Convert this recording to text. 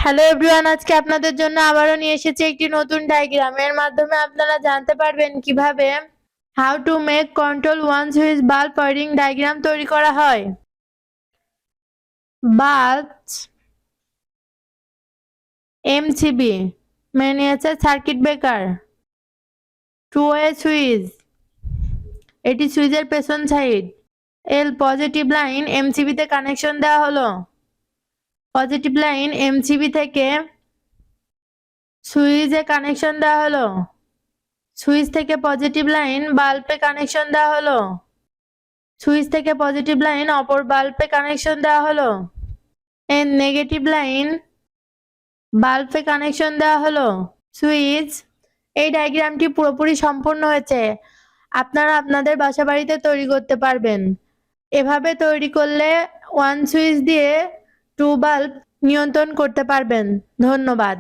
Hello everyone, আজকে আপনাদের জন্য আবারও নিয়ে এসেছি একটি নতুন ডায়াগ্রাম। এর মাধ্যমে আপনারা জানতে পারবেন কিভাবে how to make control one switch bulb wiring diagram তৈরি করা হয়। Bulbs MCB miniature circuit breaker, two way switch, এটি সুইচের পেছন side. L positive line MCB তে কানেকশন দেওয়া হলো। পজিটিভ লাইন এমসিবি থেকে সুইচে কানেকশন দেওয়া হলো। সুইচ থেকে পজিটিভ লাইন বাল্বে কানেকশন দেওয়া হলো। সুইচ থেকে পজিটিভ লাইন অপর বাল্বে কানেকশন দেওয়া হলো। এর নেগেটিভ লাইন বাল্বে কানেকশন দেওয়া হলো। সুইচ। এই ডায়াগ্রামটি পুরোপুরি সম্পূর্ণ হয়েছে। আপনারা আপনাদের বাসাবাড়িতে তৈরি করতে পারবেন। এভাবে তৈরি করলে ওয়ান সুইচ দিয়ে টু বাল্ব নিয়ন্ত্রণ করতে পারবেন। ধন্যবাদ।